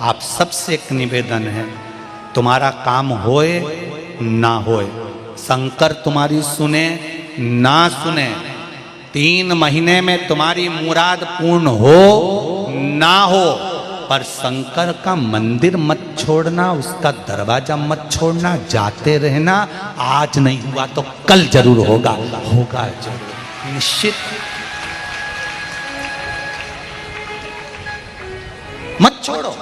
आप सबसे एक निवेदन है, तुम्हारा काम होए ना होए, शंकर तुम्हारी सुने ना सुने, 3 महीने में तुम्हारी मुराद पूर्ण हो ना हो, पर शंकर का मंदिर मत छोड़ना, उसका दरवाजा मत छोड़ना, जाते रहना। आज नहीं हुआ तो कल जरूर होगा, होगा जरूर, निश्चित। मत छोड़ो।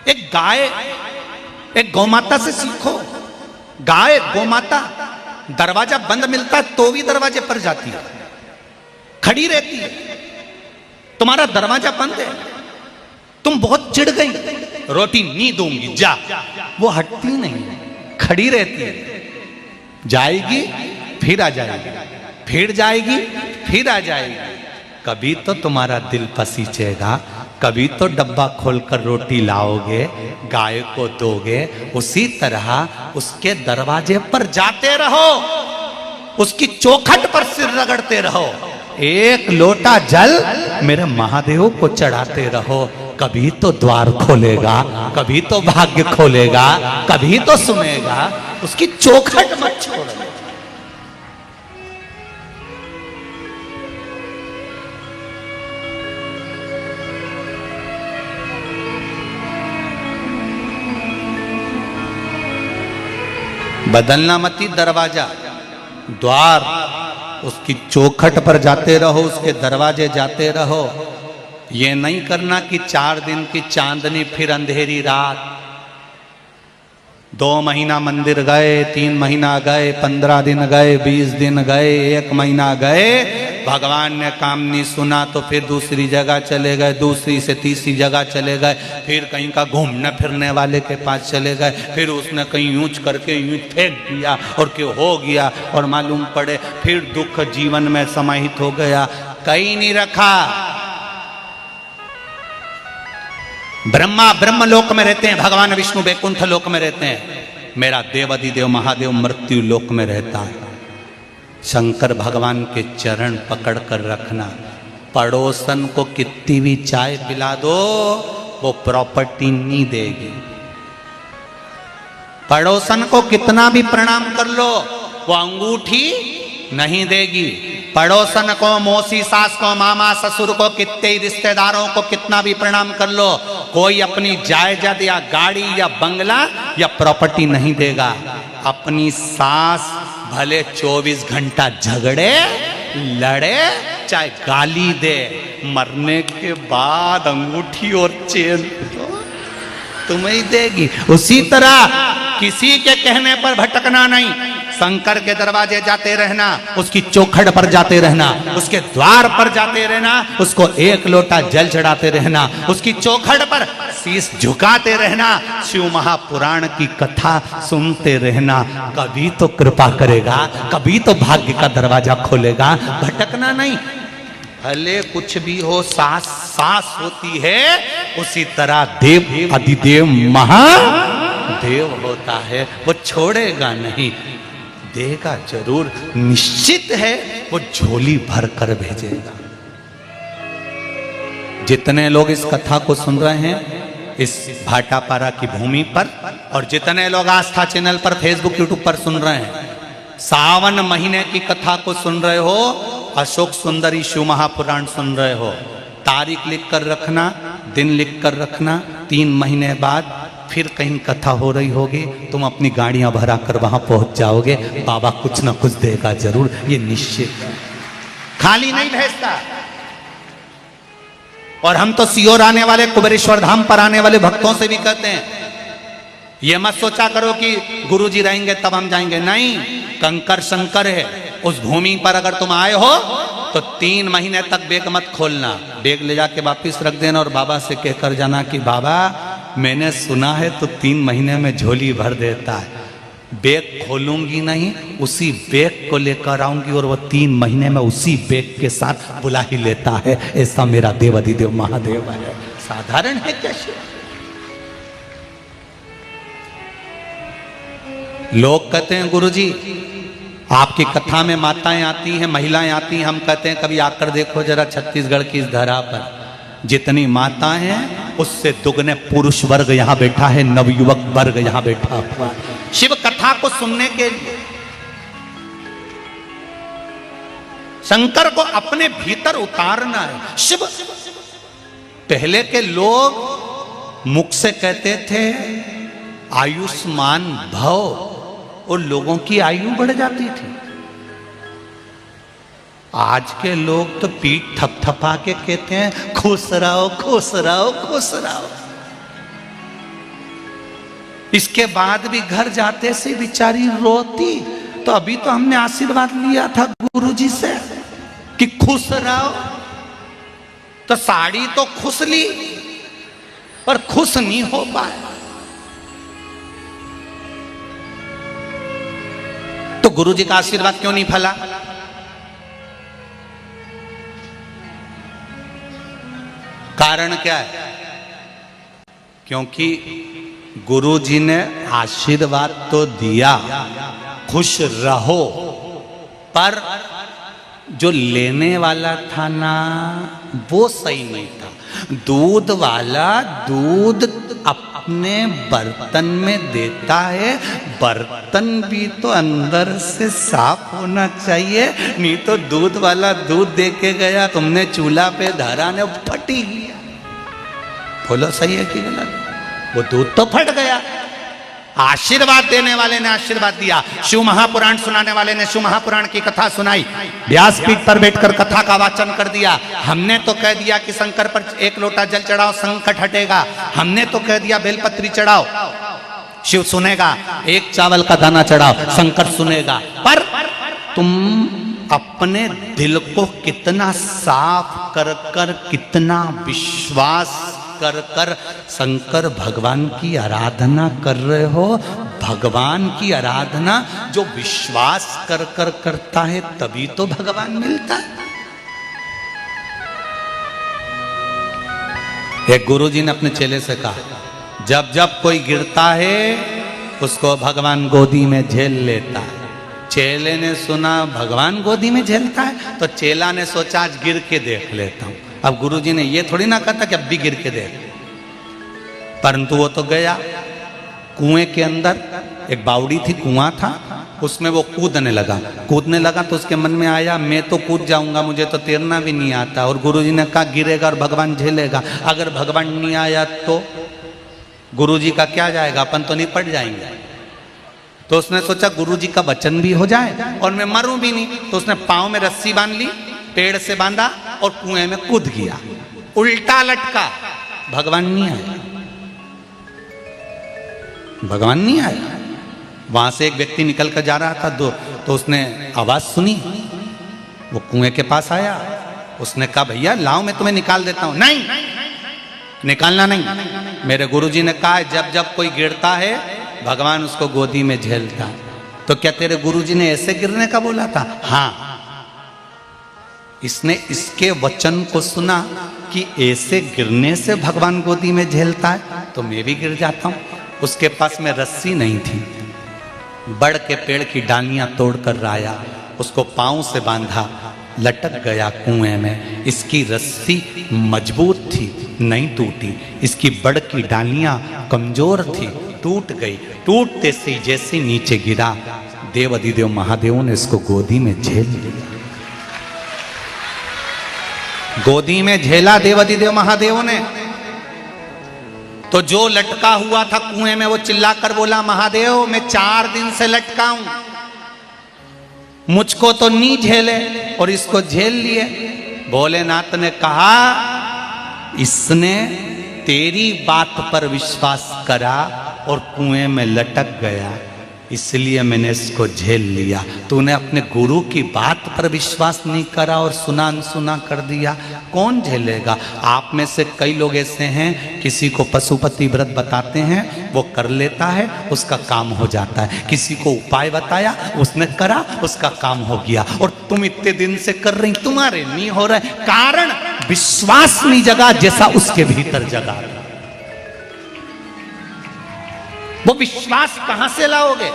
एक गाय, एक गौमाता से सीखो। गाय गौमाता दरवाजा बंद मिलता है तो भी दरवाजे पर जाती है, खड़ी रहती है। तुम्हारा दरवाजा बंद है, तुम बहुत चिढ़ गई, रोटी नहीं दूंगी जा, वो हटती नहीं, खड़ी रहती है। जाएगी फिर आ जाएगी, फिर जाएगी फिर आ जाएगी। कभी तो तुम्हारा दिल पसीचेगा, कभी तो डब्बा खोलकर रोटी लाओगे, गाय को दोगे। उसी तरह उसके दरवाजे पर जाते रहो, उसकी चौखट पर सिर रगड़ते रहो, एक लोटा जल मेरे महादेव को चढ़ाते रहो। कभी तो द्वार खोलेगा, कभी तो भाग्य खोलेगा, कभी तो सुनेगा। उसकी चौखट मत छोड़ो। बदलना मती दरवाजा, द्वार, उसकी चौखट पर जाते रहो, उसके दरवाजे जाते रहो। ये नहीं करना कि 4 दिन की चांदनी फिर अंधेरी रात। 2 महीना मंदिर गए, 3 महीना गए, 15 दिन गए, 20 दिन गए, 1 महीना गए, भगवान ने काम नहीं सुना तो फिर दूसरी जगह चले गए, दूसरी से तीसरी जगह चले गए, फिर कहीं का घूमने फिरने वाले के पास चले गए, फिर उसने कहीं यूंच करके यूं फेंक दिया और क्यों हो गया और मालूम पड़े फिर दुख जीवन में समाहित हो गया। कहीं नहीं रखा। ब्रह्मा ब्रह्म लोक में रहते हैं, भगवान विष्णु वैकुंठ लोक में रहते हैं, मेरा देवाधिदेव महादेव मृत्यु लोक में रहता है। शंकर भगवान के चरण पकड़ कर रखना। पड़ोसन को कितनी भी चाय पिला दो, वो प्रॉपर्टी नहीं देगी। पड़ोसन को कितना भी प्रणाम कर लो, वो अंगूठी नहीं देगी। पड़ोसन को, मौसी सास को, मामा ससुर को, कितने रिश्तेदारों को कितना भी प्रणाम कर लो, कोई अपनी जायदाद या गाड़ी या बंगला या प्रॉपर्टी नहीं देगा। अपनी सास भले 24 घंटा झगड़े लड़े, चाहे गाली दे, मरने के बाद अंगूठी और चेन तुम्हें ही देगी। उसी तरह किसी के कहने पर भटकना नहीं, शंकर के दरवाजे जाते रहना, उसकी चौखट पर जाते रहना, उसके द्वार पर जाते रहना, उसको एक लोटा जल चढ़ाते रहना, उसकी चौखट पर शीश झुकाते रहना, शिव महापुराण की कथा सुनते रहना। कभी तो कृपा करेगा, कभी तो भाग्य का दरवाजा खोलेगा। भटकना नहीं। भले कुछ भी हो, सास सास होती है, उसी तरह देव अधिदेव महादेव होता है, वो छोड़ेगा नहीं, देगा जरूर, निश्चित है वो झोली भर कर भेजेगा। जितने लोग इस कथा को सुन रहे हैं इस भाटापारा की भूमि पर, और जितने लोग आस्था चैनल पर, फेसबुक, यूट्यूब पर सुन रहे हैं, सावन महीने की कथा को सुन रहे हो, अशोक सुंदरी शिव महापुराण सुन रहे हो, तारीख लिख कर रखना, दिन लिख कर रखना। 3 महीने बाद फिर कहीं कथा हो रही होगी, तुम अपनी गाड़ियां भरा कर वहां पहुंच जाओगे, बाबा कुछ ना कुछ देगा जरूर, ये निश्चित है, खाली नहीं भेजता। और हम तो सीओर आने वाले, कुबेरेश्वर धाम पर आने वाले भक्तों से भी कहते हैं, ये मत सोचा करो कि गुरुजी रहेंगे तब हम जाएंगे, नहीं। कंकर शंकर है, उस भूमि पर अगर तुम आए हो तो 3 महीने तक बैग मत खोलना, बैग ले जाके वापिस रख देना और बाबा से कहकर जाना कि बाबा मैंने सुना है तो 3 महीने में झोली भर देता है। बैग खोलूंगी नहीं, उसी बैग को लेकर आऊंगी और वो 3 महीने में उसी बैग के साथ बुला ही लेता है। ऐसा मेरा देवाधिदेव महादेव है। साधारण है कैसे? लोग कहते हैं गुरुजी आपकी कथा में माताएं आती हैं, महिलाएं आती हैं, हम कहते हैं कभी आकर देखो जरा छत्तीसगढ़ की इस धरा पर जितनी माताएं हैं उससे दुगने पुरुष वर्ग यहां बैठा है, नवयुवक वर्ग यहां बैठा हुआ। शिव कथा को सुनने के लिए शंकर को अपने भीतर उतारना है। शिव पहले के लोग मुख से कहते थे आयुष्मान भव, और लोगों की आयु बढ़ जाती थी। आज के लोग तो पीठ थपथपा के कहते हैं खुश रहो खुश रहो खुश रहो। इसके बाद भी घर जाते से बेचारी रोती। तो अभी तो हमने आशीर्वाद लिया था गुरुजी से कि खुश रहो, तो साड़ी तो खुश ली पर खुश नहीं हो पाए। तो गुरुजी का आशीर्वाद क्यों नहीं फला? कारण क्या है? क्योंकि गुरुजी ने आशीर्वाद तो दिया खुश रहो, पर जो लेने वाला था ना वो सही नहीं था। दूध वाला दूध अपने बर्तन में देता है, बर्तन भी तो अंदर से साफ होना चाहिए, नहीं तो दूध वाला दूध दे के गया, तुमने चूल्हा पे धरा ने फटी गया। बोलो सही है कि गलत? वो दूध तो फट गया। आशीर्वाद देने वाले ने आशीर्वाद दिया, शिव महापुराण सुनाने वाले ने शिव महापुराण की कथा सुनाई, व्यासपीठ पर बैठकर कथा का वाचन कर दिया। हमने तो कह दिया कि शंकर पर एक लोटा जल चढ़ाओ संकट हटेगा, हमने तो कह दिया बेलपत्री चढ़ाओ शिव सुनेगा, एक चावल का दाना चढ़ाओ शंकर सुनेगा। पर तुम अपने दिल को कितना साफ कर कर, कितना विश्वास कर कर शंकर भगवान की आराधना कर रहे हो। भगवान की आराधना जो विश्वास कर कर करता है तभी तो भगवान मिलता है। एक गुरुजी ने अपने चेले से कहा, जब जब कोई गिरता है उसको भगवान गोदी में झेल लेता है। चेले ने सुना भगवान गोदी में झेलता है, तो चेला ने सोचा आज गिर के देख लेता हूं। अब गुरुजी ने ये थोड़ी ना कहा था कि अब भी गिर के देख, परंतु वो तो गया कुएं के अंदर। एक बावड़ी थी, कुआं था, उसमें वो कूदने लगा तो उसके मन में आया मैं तो कूद जाऊंगा, मुझे तो तैरना भी नहीं आता। और गुरुजी ने कहा गिरेगा और भगवान झेलेगा, अगर भगवान नहीं आया तो गुरुजी का क्या जाएगा, अपन तो निपट जाएंगे। तो उसने सोचा गुरुजी का वचन भी हो जाए और मैं मरूं भी नहीं। तो उसने पांव में रस्सी बांध ली, पेड़ से बांधा और कुएं में कूद गया, उल्टा लटका। भगवान नहीं आया, भगवान नहीं आया। वहां से एक व्यक्ति निकल कर जा रहा था तो उसने आवाज सुनी, वो कुएं के पास आया। उसने कहा भैया लाओ मैं तुम्हें निकाल देता हूं। नहीं, निकालना नहीं, मेरे गुरुजी ने कहा जब जब कोई गिरता है भगवान उसको गोदी में झेलता है। तो क्या तेरे गुरुजी ने ऐसे गिरने का बोला था? हाँ। इसने इसके वचन को सुना कि ऐसे गिरने से भगवान गोदी में झेलता है, तो मैं भी गिर जाता हूं। उसके पास में रस्सी नहीं थी, बड़ के पेड़ की डालियां तोड़कर लाया, उसको पांव से बांधा, लटक गया कुएं में। इसकी रस्सी मजबूत थी, नहीं टूटी। इसकी बड़ की डालियां कमजोर थी, टूट गई। टूटते से जैसे नीचे गिरा, देव अधिदेव महादेव ने इसको गोदी में झेल लिया। गोदी में झेला देव अधिदेव महादेव ने। तो जो लटका हुआ था कुएं में वो चिल्लाकर बोला महादेव मैं 4 दिन से लटका हूं, मुझको तो नहीं झेले और इसको झेल लिए। भोलेनाथ ने कहा इसने तेरी बात पर विश्वास करा और कुएं में लटक गया, इसलिए मैंने इसको झेल लिया। तूने अपने गुरु की बात पर विश्वास नहीं करा और सुना अनसुना कर दिया, कौन झेलेगा? आप में से कई लोग ऐसे हैं, किसी को पशुपति व्रत बताते हैं, वो कर लेता है, उसका काम हो जाता है। किसी को उपाय बताया, उसने करा, उसका काम हो गया। और तुम इतने दिन से कर रही, तुम्हारे नहीं हो रहा है, कारण विश्वास नहीं जगा जैसा उसके भीतर जगा। वो विश्वास कहां से लाओगे?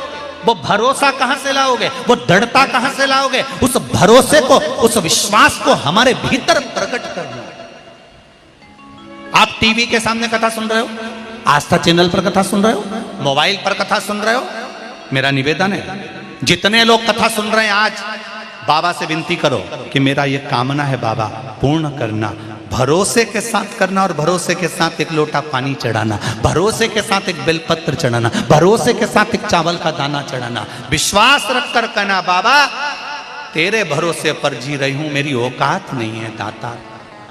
वो भरोसा कहां से लाओगे? वो दृढ़ता कहां से लाओगे? उस भरोसे को, उस विश्वास को हमारे भीतर प्रकट करना। आप टीवी के सामने कथा सुन रहे हो, आस्था चैनल पर कथा सुन रहे हो, मोबाइल पर कथा सुन रहे हो, मेरा निवेदन है जितने लोग कथा सुन रहे हैं आज बाबा से विनती करो कि मेरा ये कामना है बाबा पूर्ण करना। भरोसे के साथ करना और भरोसे के साथ एक लोटा पानी चढ़ाना, भरोसे के साथ एक बेलपत्र चढ़ाना, भरोसे के साथ एक चावल का दाना चढ़ाना, विश्वास रखकर कहना बाबा तेरे भरोसे पर जी रही हूं, मेरी औकात नहीं है दाता,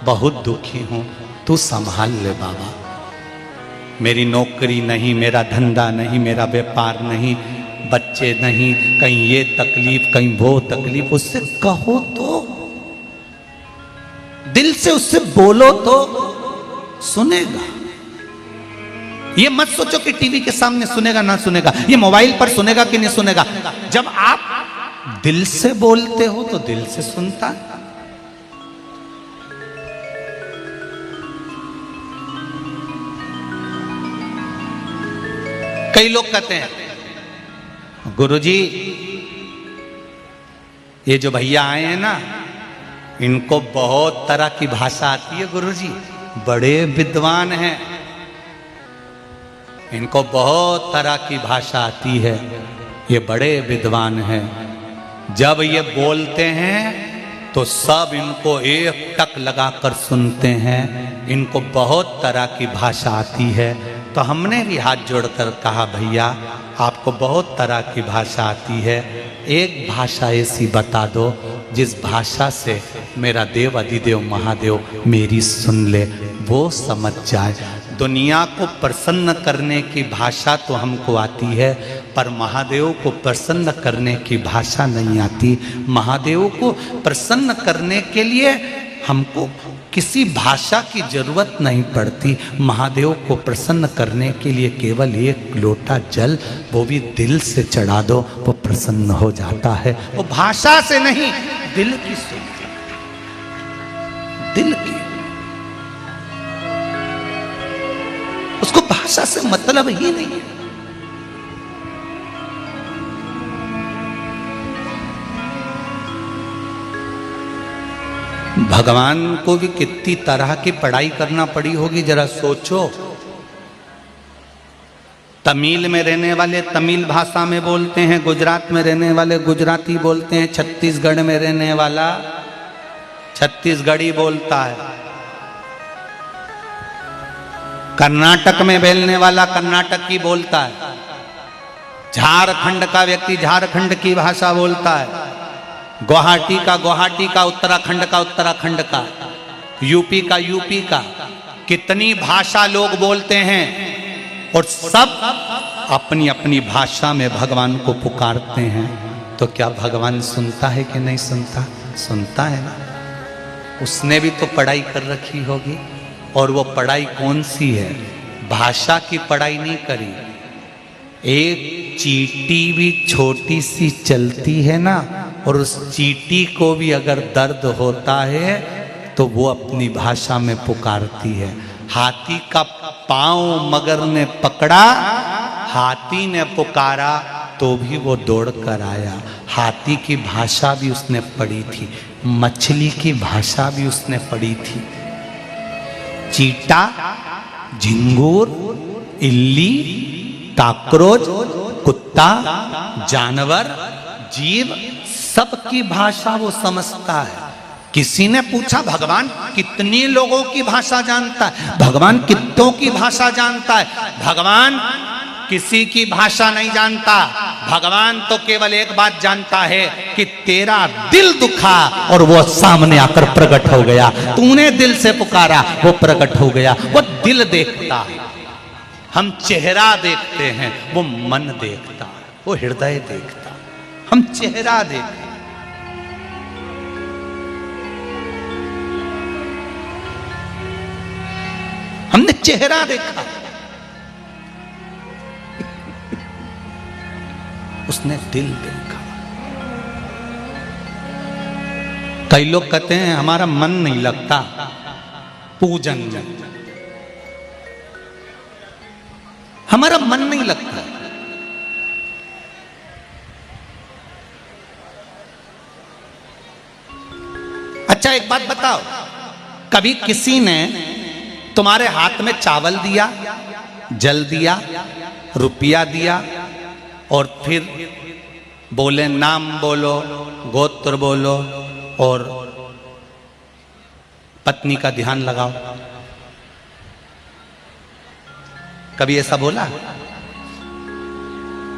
बहुत दुखी हूं, तू संभाल ले बाबा। मेरी नौकरी नहीं, मेरा धंधा नहीं, मेरा व्यापार नहीं, बच्चे नहीं, कहीं ये तकलीफ कहीं वो तकलीफ, उससे कहो तो, दिल से उससे बोलो तो सुनेगा। ये मत सोचो कि टीवी के सामने सुनेगा ना सुनेगा, ये मोबाइल पर सुनेगा कि नहीं सुनेगा। जब आप दिल से बोलते हो तो दिल से सुनता है। कई लोग कहते हैं गुरुजी ये जो भैया आए हैं ना इनको बहुत तरह की भाषा आती है गुरुजी, बड़े विद्वान हैं, इनको बहुत तरह की भाषा आती है, ये बड़े विद्वान हैं। जब ये बोलते हैं तो सब इनको एक टक लगाकर सुनते हैं, इनको बहुत तरह की भाषा आती है। तो हमने भी हाथ जोड़कर कहा भैया आपको बहुत तरह की भाषा आती है, एक भाषा ऐसी बता दो जिस भाषा से मेरा देव अधिदेव महादेव मेरी सुन ले, वो समझ जाए। दुनिया को प्रसन्न करने की भाषा तो हमको आती है, पर महादेव को प्रसन्न करने की भाषा नहीं आती। महादेव को प्रसन्न करने के लिए हमको किसी भाषा की जरूरत नहीं पड़ती। महादेव को प्रसन्न करने के लिए केवल एक लोटा जल, वो भी दिल से चढ़ा दो, वो प्रसन्न हो जाता है। वो भाषा से नहीं, दिल की सुनती, दिल की, उसको भाषा से मतलब ही नहीं है। भगवान को भी कितनी तरह की पढ़ाई करना पड़ी होगी, जरा सोचो। तमिल में रहने वाले तमिल भाषा में बोलते हैं, गुजरात में रहने वाले गुजराती बोलते हैं, छत्तीसगढ़ में रहने वाला छत्तीसगढ़ी बोलता है, कर्नाटक में बोलने वाला कर्नाटकी बोलता है, झारखंड का व्यक्ति झारखंड की भाषा बोलता है, गुवाहाटी का, उत्तराखंड का उत्तराखंड का, यूपी का। कितनी भाषा लोग बोलते हैं और सब अपनी अपनी भाषा में भगवान को पुकारते हैं। तो क्या भगवान सुनता है कि नहीं सुनता? सुनता है ना। उसने भी तो पढ़ाई कर रखी होगी, और वो पढ़ाई कौन सी है? भाषा की पढ़ाई नहीं करी। एक चींटी भी छोटी सी चलती है ना, और उस चींटी को भी अगर दर्द होता है तो वो अपनी भाषा में पुकारती है। हाथी का पांव मगर ने पकड़ा, हाथी ने पुकारा तो भी वो दौड़ कर आया। हाथी की भाषा भी उसने पढ़ी थी, मछली की भाषा भी उसने पढ़ी थी। चीटा, झिंगूर, इल्ली, काकरोच, कुत्ता, जानवर, जीव, सबकी भाषा वो समझता है। किसी ने पूछा भगवान कितने लोगों की भाषा जानता है? भगवान कितनों की भाषा जानता है? भगवान किसी की भाषा नहीं जानता। भगवान तो केवल एक बात जानता है कि तेरा दिल दुखा और वो सामने आकर प्रकट हो गया। तूने दिल से पुकारा, वो प्रकट हो गया। वो दिल देखता है, हम चेहरा देखते हैं, वो मन देखता है, वो हृदय देखता है। हम चेहरा देखते, हमने चेहरा देखा, उसने दिल देखा। कई लोग कहते हैं हमारा मन नहीं लगता पूजन में, हमारा मन नहीं लगता। अच्छा एक बात बताओ, कभी किसी ने तुम्हारे हाथ में चावल दिया, जल दिया, रुपया दिया और फिर बोले नाम बोलो, गोत्र बोलो और पत्नी का ध्यान लगाओ। कभी ऐसा बोला?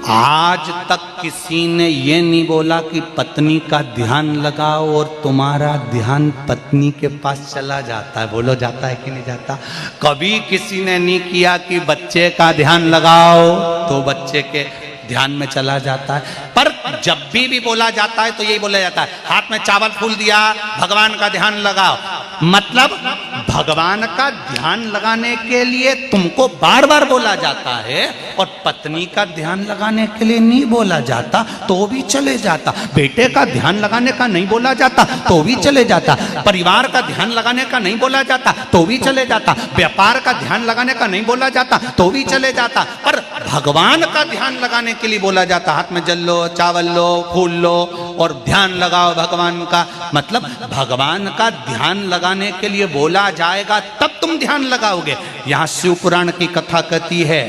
आज तक किसी ने ये नहीं बोला कि पत्नी का ध्यान लगाओ और तुम्हारा ध्यान पत्नी के पास चला जाता है। बोलो जाता है कि नहीं जाता? कभी किसी ने नहीं किया कि बच्चे का ध्यान लगाओ तो बच्चे के ध्यान में चला जाता है। पर जब भी बोला जाता है तो यही बोला जाता है, हाथ में चावल फूल दिया, भगवान का ध्यान लगाओ। मतलब भगवान का ध्यान लगाने के लिए तुमको बार बार बोला जाता है और पत्नी का ध्यान लगाने के लिए नहीं बोला जाता तो भी चले जाता। बेटे का ध्यान लगाने का नहीं बोला जाता तो भी चले जाता। परिवार का ध्यान लगाने का नहीं बोला जाता तो भी चले जाता। व्यापार का ध्यान लगाने का नहीं बोला जाता तो भी चले जाता। पर भगवान का ध्यान लगाने के लिए बोला जाता। हाथ में जल लो, चावल लो, फूल लो और ध्यान लगाओ भगवान का। मतलब भगवान का ध्यान लगाने के लिए बोला जाएगा तब तुम ध्यान लगाओगे। यहां शिव पुराण की कथा कहती है,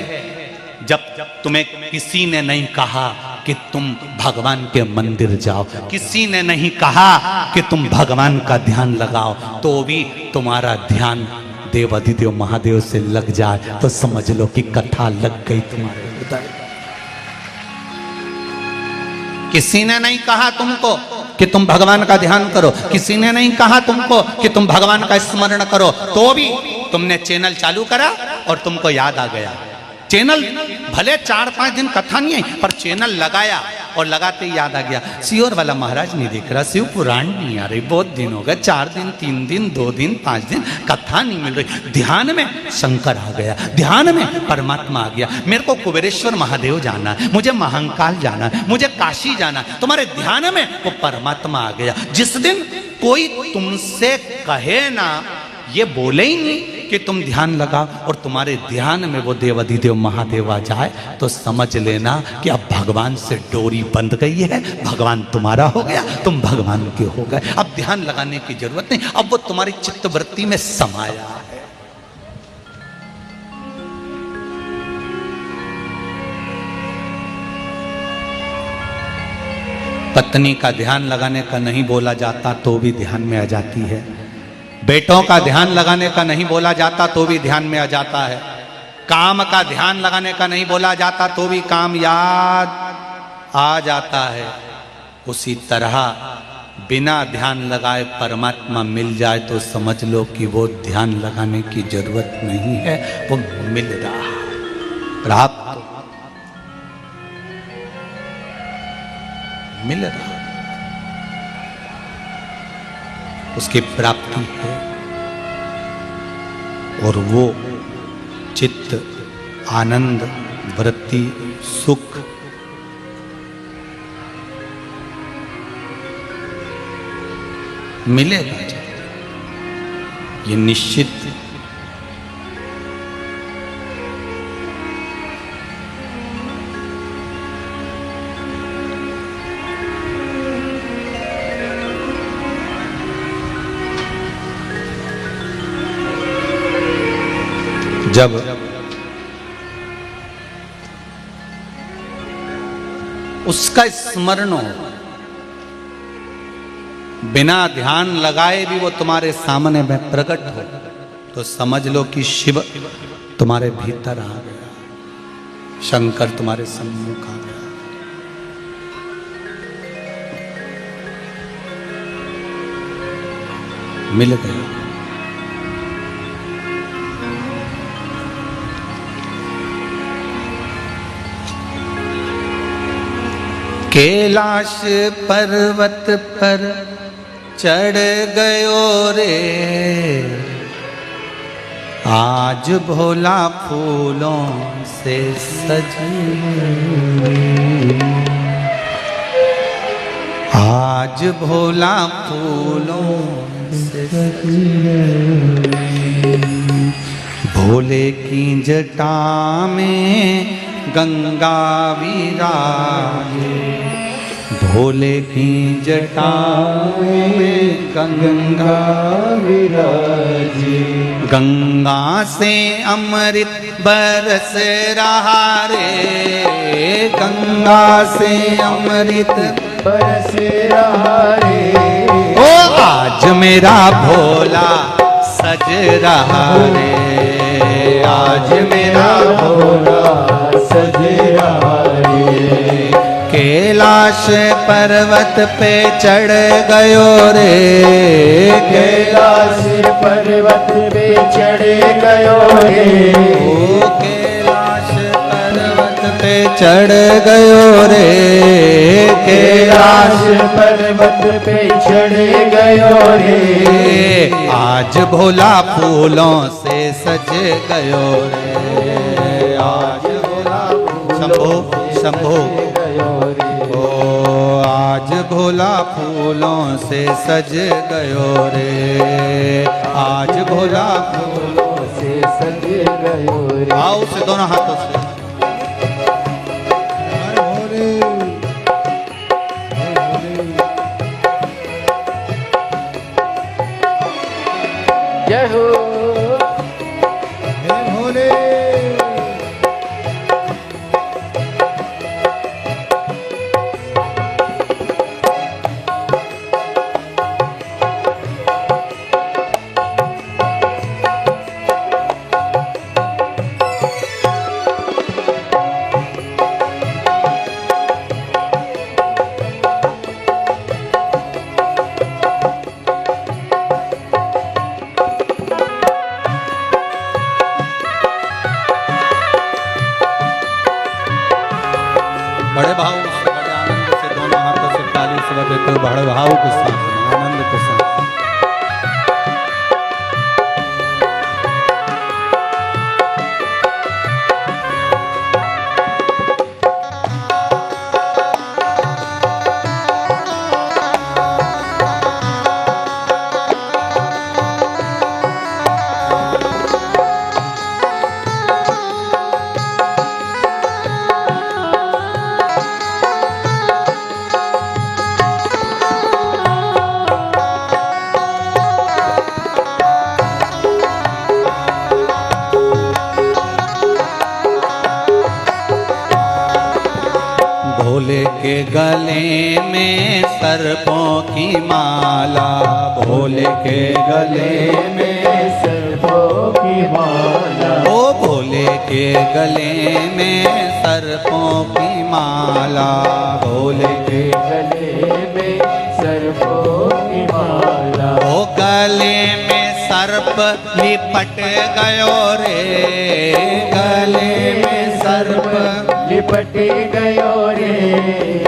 जब तुम्हें किसी ने नहीं कहा कि तुम भगवान के मंदिर जाओ, किसी ने नहीं कहा कि तुम भगवान का ध्यान लगाओ, तो भी तुम्हारा ध्यान देवाधिदेव महादेव से लग जाए तो समझ लो कि कथा लग गई तुम्हारे हृदय। किसी ने नहीं कहा तुमको कि तुम भगवान का ध्यान करो, किसी ने नहीं कहा तुमको कि तुम भगवान का स्मरण करो, तो भी तुमने चैनल चालू करा और तुमको याद आ गया। चैनल भले 4-5 दिन कथा नहीं आई पर चैनल लगाया और लगाते ही याद आ गया, सियोर वाला महाराज नहीं दिख रहा, शिव पुराण नहीं आ रही, बहुत दिन हो गए, 4 दिन 3 दिन 2 दिन 5 दिन कथा नहीं मिल रही। ध्यान में शंकर आ गया, ध्यान में परमात्मा आ गया। मेरे को कुबेरेश्वर महादेव जाना है, मुझे महाकाल जाना है, मुझे काशी जाना है, तुम्हारे ध्यान में वो परमात्मा आ गया। जिस दिन कोई तुमसे कहे ना, ये बोले ही नहीं कि तुम ध्यान लगाओ और तुम्हारे ध्यान में वो देवाधिदेव महादेव आ जाए, तो समझ लेना कि अब भगवान से डोरी बंध गई है, भगवान तुम्हारा हो गया, तुम भगवान के हो गए। अब ध्यान लगाने की जरूरत नहीं, अब वो तुम्हारी चित्तवृत्ति में समाया है। पत्नी का ध्यान लगाने का नहीं बोला जाता तो भी ध्यान में आ जाती है। बेटों का ध्यान लगाने का नहीं बोला जाता तो भी ध्यान में आ जाता है। काम का ध्यान लगाने का नहीं बोला जाता तो भी काम याद आ जाता है। उसी तरह बिना ध्यान लगाए परमात्मा मिल जाए तो समझ लो कि वो ध्यान लगाने की जरूरत नहीं है, वो मिल रहा है, प्राप्त मिल रहा, उसकी प्राप्ति है। और वो चित्त, आनंद, वृत्ति, सुख मिलेगा, ये निश्चित। जब उसका स्मरण हो, बिना ध्यान लगाए भी वो तुम्हारे सामने में प्रकट हो, तो समझ लो कि शिव तुम्हारे भीतर आ गया, शंकर तुम्हारे सम्मुख आ गया। मिल गया। कैलाश पर्वत पर चढ़ गयो रे, आज भोला फूलों से सज, आज भोला फूलों से सज, भोले की जटा में गंगा विराजे, भोले की जटाओं में गंगा विराजे, गंगा से अमृत बरस रहा रे, गंगा से अमृत बरस रहा रे। ओ आज मेरा भोला सज रहा रे, आज मेरा भोला सज रहा रे। कैलाश पर्वत पे चढ़ गयो रे, कैलाश पर्वत पे चढ़ गयो रे। ओ कैलाश पर्वत पे चढ़ गयो रे, कैलाश पर्वत पे चढ़ गयो रे। आज भोला फूलों से सज गयो रे, आज भोला शंभो शंभो ओ आज भोला फूलों से सज गयो रे, आज भोला फूलों से सज गयो रे। आओ से दोनों हाथों से जय हो हे भोले। बड़े भाव से, बड़े आनंद से दोनों हाथों से ताली से बजाते हुए बड़े भाव के साथ आनंद के साथ भोले के गले में सर्पों की माला, भोले के गले में सर्पों की माला। ओ भोले के गले में सर्पों की माला, भोले के गले में सर्पों की माला। ओ गले में सर्प लिपट गयो रे, गले में सर्प लिपट गयो रे।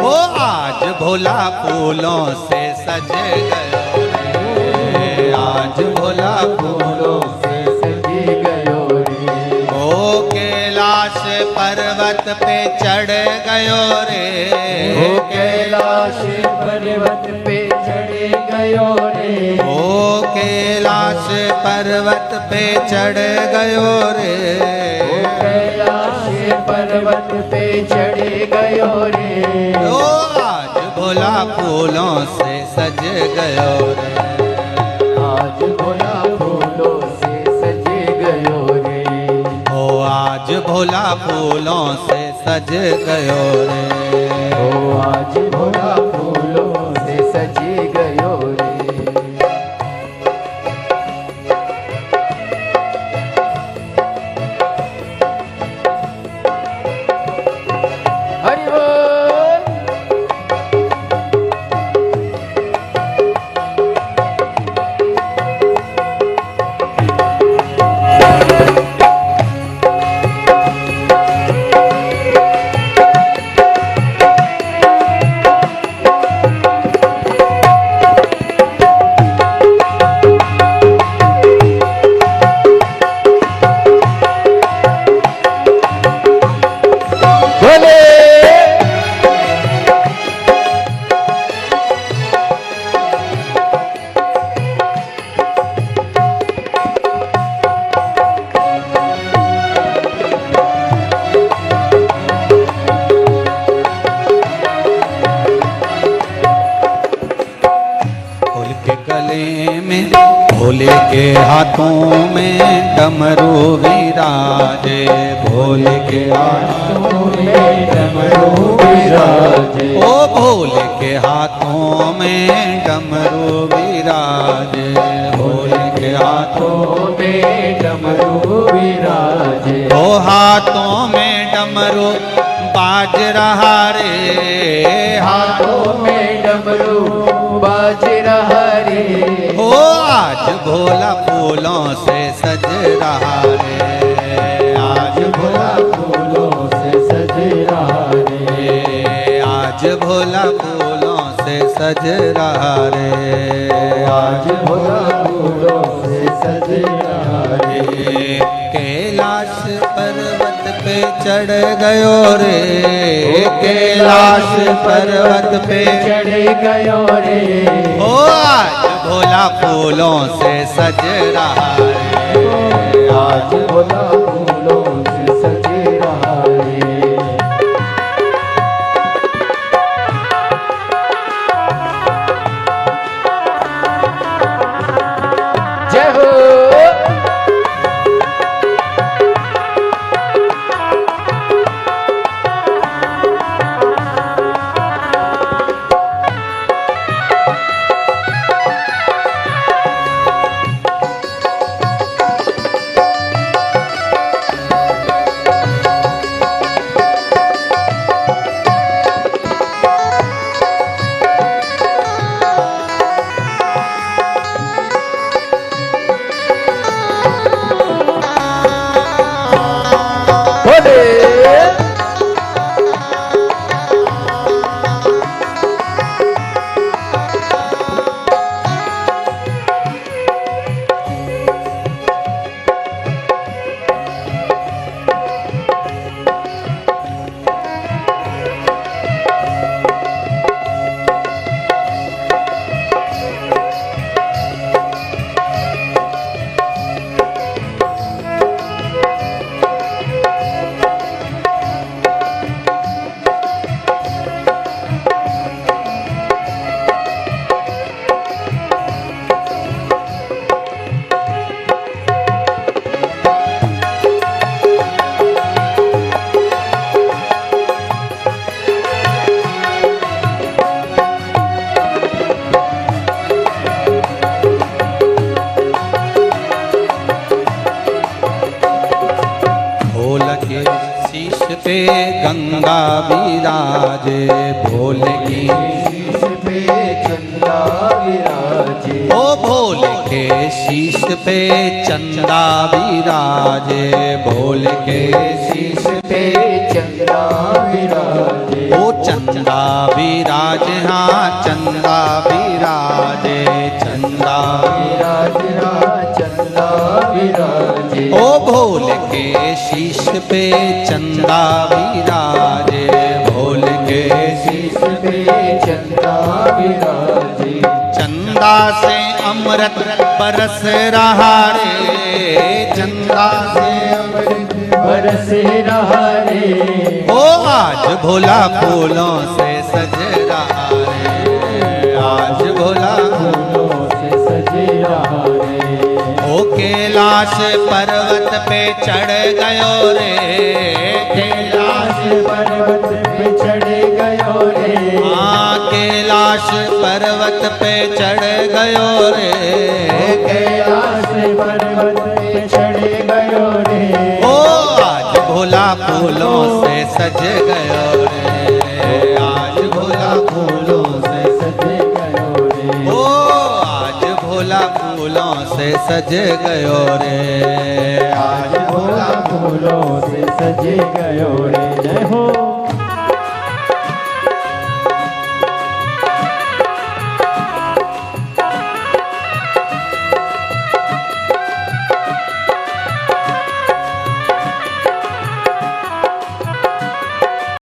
ओ आज भोला फूलों से सज गयो रे, आज भोला फूलों से सज गयो रे। ओ कैलाश पर्वत पे चढ़ गयो रे, ओ कैलाश पर्वत पे चढ़ गयो रे। ओ कैलाश पर्वत पे चढ़ गयो रे, ओ कैलाश पर्वत पे चढ़ गयो रे। ओ आज भोला फूलों से सज गयो रे, आज भोला फूलों से सज गयो रे। ओ आज भोला फूलों से सज गयो रे, ओ आज भोला फूलों से सज गयो रे। हरि बोल। भोले के हाथों में डमरू विराजे, भोले के हाथों में डमरू विराजे, ओ भोले के हाथों में डमरू विराजे, भोले के हाथों में डमरू विराजे, ओ हाथों में डमरू बाज रहा रे, हाथों में डमरू बाज रहा रे, ओ आज भोला फूलों से सज रहा रे, आज भोला फूलों से सज रहा रे, आज भोला फूलों से सज रहा रे, आज भोला फूलों से सज रहा रे, कैलाश पर्वत पे चढ़ गयो रे, कैलाश पर्वत पे चढ़ गयो रे, ओ आज भोला फूलों से सज रहा रे, आज भोला फूलों से सज रहा रे, जय हो। पे गंगा विराजे, भोले की शीश पे चंदा विराजे, ओ भोले के शीश पे चंदा विराजे, भोले के शीश पे चंदा विराजे, ओ चंदा विराजे, हाँ चंदा विराजे, चंदा विराजे, चंदा विराजे, ओ भोले के शीश पे चंदा विराजे, भोले के शीश पे चंदा विराजे, चंदा से अमृत बरस रहा रे, चंदा से अमृत बरस रहा रे, ओ आज भोला फूलों से सज रहा रे, आज भोला फूलों से सज रहा रे, ओ कैलाश पर्वत पे चढ़ गयो रे, कैलाश पर्वत पे चढ़ गयो रे, हाँ कैलाश पर्वत पे चढ़ गयो रे, कैलाश पर्वत पे चढ़ गयो रे, ओ आज भोला फूलों से सज गयो रे, आज भोला फूलों से सज गयो रे, ओ आज भोला फूलों से सज गयो रे, आज भोला फूलों से सज गयो रे, जय हो।